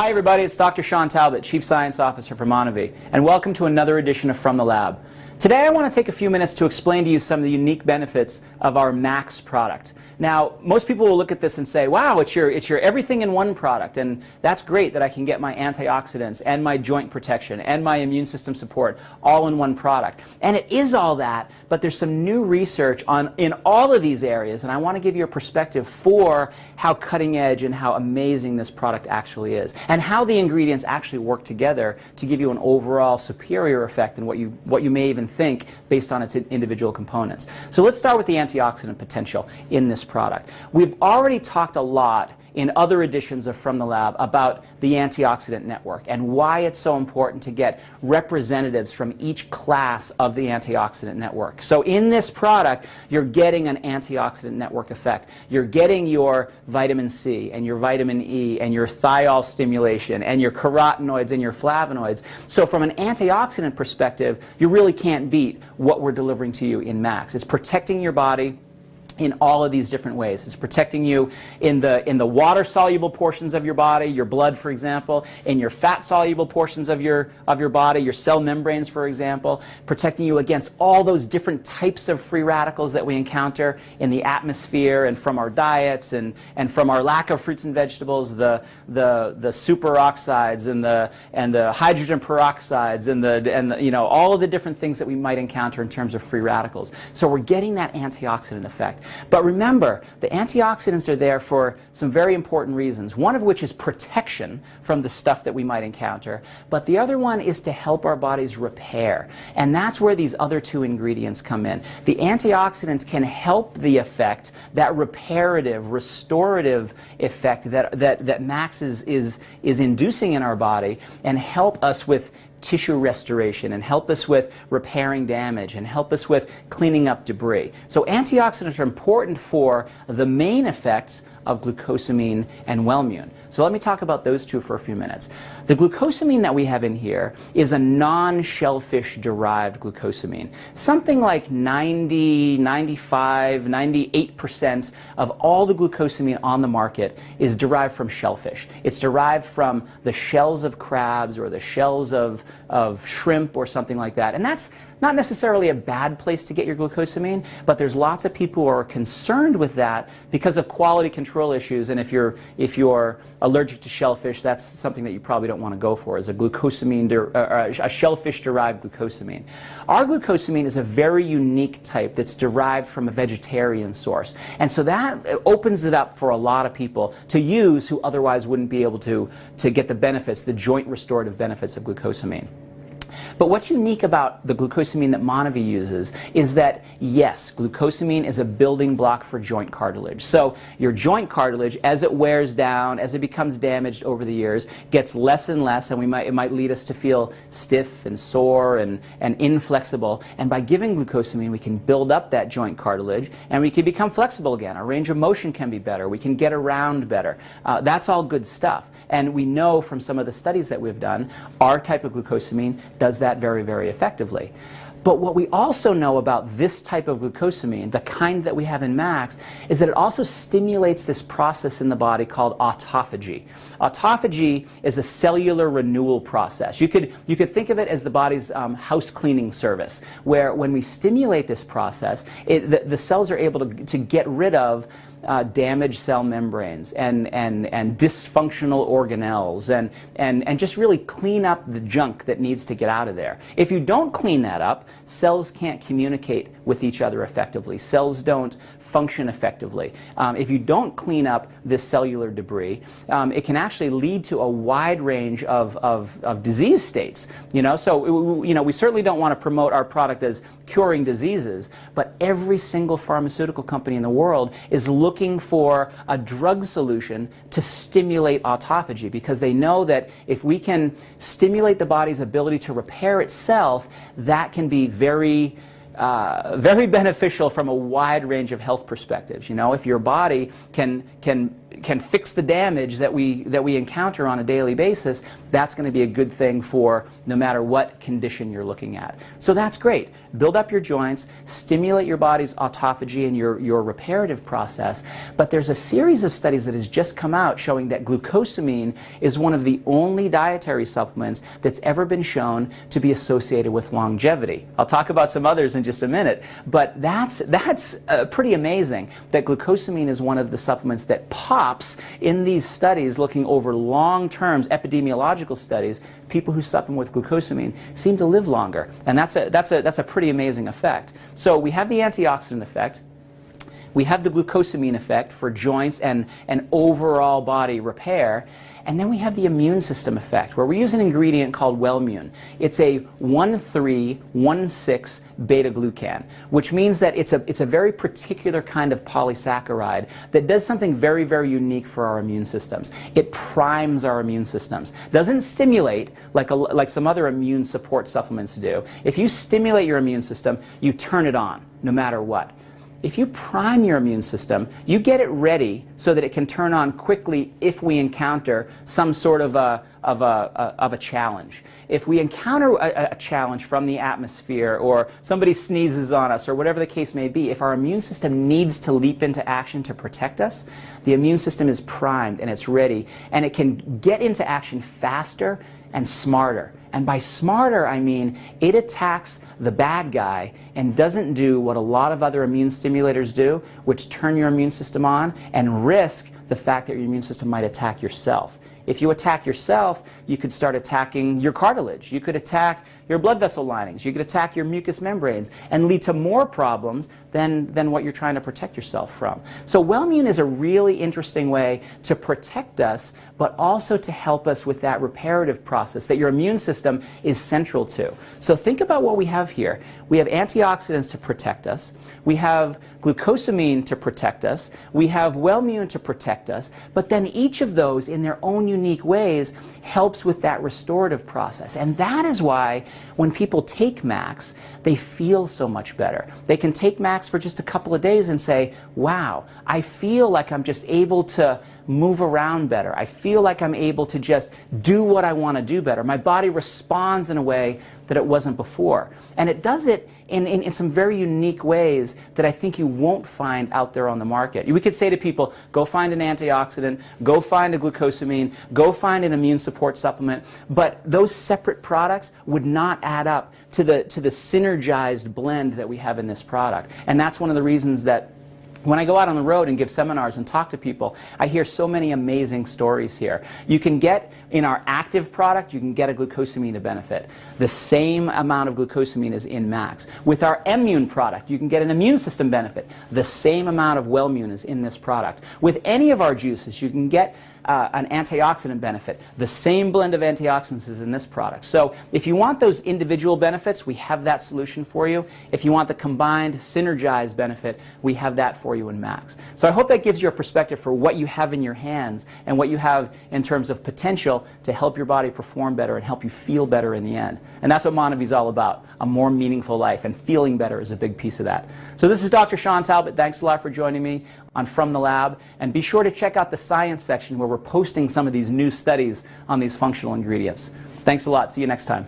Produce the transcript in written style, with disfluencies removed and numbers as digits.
Hi everybody, it's Dr. Shawn Talbott, Chief Science Officer for Monavie, and welcome to another edition of From the Lab. Today I want to take a few minutes to explain to you some of the unique benefits of our Max product. Now, most people will look at this and say, wow, it's your everything in one product, and that's great that I can get my antioxidants and my joint protection and my immune system support all in one product. And it is all that, but there's some new research in all of these areas, and I want to give you a perspective for how cutting edge and how amazing this product actually is, and how the ingredients actually work together to give you an overall superior effect than what you may even think based on its individual components. So let's start with the antioxidant potential in this product. We've already talked a lot in other editions of From the Lab about the antioxidant network and why it's so important to get representatives from each class of the antioxidant network. So in this product, you're getting an antioxidant network effect. You're getting your vitamin C and your vitamin E and your thiol stimulation and your carotenoids and your flavonoids. So from an antioxidant perspective, you really can't beat what we're delivering to you in Max. It's protecting your body in all of these different ways. It's protecting you in the water-soluble portions of your body, your blood, for example, in your fat-soluble portions of your body, your cell membranes, for example, protecting you against all those different types of free radicals that we encounter in the atmosphere and from our diets and from our lack of fruits and vegetables, the superoxides and the hydrogen peroxides and the all of the different things that we might encounter in terms of free radicals. So we're getting that antioxidant effect. But remember, the antioxidants are there for some very important reasons, one of which is protection from the stuff that we might encounter, but the other one is to help our bodies repair. And that's where these other two ingredients come in. The antioxidants can help the effect, that reparative, restorative effect that Max is inducing in our body, and help us with tissue restoration and help us with repairing damage and help us with cleaning up debris. So antioxidants are important for the main effects of glucosamine and Wellmune. So let me talk about those two for a few minutes. The glucosamine that we have in here is a non-shellfish derived glucosamine. Something like 90, 95, 98% of all the glucosamine on the market is derived from shellfish. It's derived from the shells of crabs or the shells of shrimp or something like that. And that's not necessarily a bad place to get your glucosamine, but there's lots of people who are concerned with that because of quality control issues, and if you're allergic to shellfish, that's something that you probably don't want to go for, is a glucosamine, a shellfish-derived glucosamine. Our glucosamine is a very unique type that's derived from a vegetarian source, and so that opens it up for a lot of people to use who otherwise wouldn't be able to get the benefits, the joint restorative benefits of glucosamine. But what's unique about the glucosamine that Monavie uses is that, yes, glucosamine is a building block for joint cartilage. So your joint cartilage, as it wears down, as it becomes damaged over the years, gets less and less, and it might lead us to feel stiff and sore and inflexible. And by giving glucosamine, we can build up that joint cartilage, and we can become flexible again. Our range of motion can be better. We can get around better. That's all good stuff. And we know from some of the studies that we've done, our type of glucosamine does that very, very effectively. But what we also know about this type of glucosamine, the kind that we have in Max, is that it also stimulates this process in the body called autophagy. Autophagy is a cellular renewal process. You could think of it as the body's house cleaning service, where when we stimulate this process, the cells are able to get rid of damaged cell membranes and dysfunctional organelles and just really clean up the junk that needs to get out of there. If you don't clean that up, cells can't communicate with each other effectively. Cells don't function effectively. If you don't clean up this cellular debris, it can actually lead to a wide range of disease states. So we certainly don't want to promote our product as curing diseases, but every single pharmaceutical company in the world is looking for a drug solution to stimulate autophagy, because they know that if we can stimulate the body's ability to repair itself, that can be very beneficial from a wide range of health perspectives. If your body can can fix the damage that we encounter on a daily basis, that's going to be a good thing for no matter what condition you're looking at. So that's great. Build up your joints, stimulate your body's autophagy and your reparative process. But there's a series of studies that has just come out showing that glucosamine is one of the only dietary supplements that's ever been shown to be associated with longevity. I'll talk about some others in just a minute, but that's pretty amazing that glucosamine is one of the supplements that pops in these studies looking over long-term epidemiological studies. People who supplement with glucosamine seem to live longer, and that's a pretty amazing effect. So we have the antioxidant effect. We have the glucosamine effect for joints and overall body repair. And then we have the immune system effect, where we use an ingredient called Wellmune. It's a 1,3,1,6 beta-glucan, which means that it's a very particular kind of polysaccharide that does something very, very unique for our immune systems. It primes our immune systems. Doesn't stimulate like some other immune support supplements do. If you stimulate your immune system, you turn it on, no matter what. If you prime your immune system, you get it ready so that it can turn on quickly if we encounter some sort of a challenge. If we encounter a challenge from the atmosphere, or somebody sneezes on us, or whatever the case may be, if our immune system needs to leap into action to protect us, the immune system is primed and it's ready, and it can get into action faster and smarter. And by smarter, I mean it attacks the bad guy and doesn't do what a lot of other immune stimulators do, which turn your immune system on and risk the fact that your immune system might attack yourself. If you attack yourself, you could start attacking your cartilage. You could attack your blood vessel linings. You could attack your mucous membranes and lead to more problems than what you're trying to protect yourself from. So Wellmune is a really interesting way to protect us, but also to help us with that reparative process that your immune system is central to. So think about what we have here. We have antioxidants to protect us. We have glucosamine to protect us. We have Wellmune to protect us. But then each of those, in their own unique ways, helps with that restorative process. And that is why when people take Max, they feel so much better. They can take Max for just a couple of days and say, wow, I feel like I'm just able to move around better. I feel like I'm able to just do what I want to do better. My body responds in a way that it wasn't before. And it does it in some very unique ways that I think you won't find out there on the market. We could say to people, go find an antioxidant, go find a glucosamine, go find an immune support supplement, but those separate products would not add up to the synergized blend that we have in this product. And that's one of the reasons that when I go out on the road and give seminars and talk to people, I hear so many amazing stories here. You can get, in our active product, you can get a glucosamine benefit. The same amount of glucosamine is in Max. With our Immune product, you can get an immune system benefit. The same amount of Wellmune is in this product. With any of our juices, you can get an antioxidant benefit. The same blend of antioxidants is in this product. So if you want those individual benefits, we have that solution for you. If you want the combined, synergized benefit, we have that for you in Max. So I hope that gives you a perspective for what you have in your hands and what you have in terms of potential to help your body perform better and help you feel better in the end. And that's what Monavie is all about, a more meaningful life, and feeling better is a big piece of that. So this is Dr. Shawn Talbott. Thanks a lot for joining me on From the Lab, and be sure to check out the science section where we're posting some of these new studies on these functional ingredients. Thanks a lot. See you next time.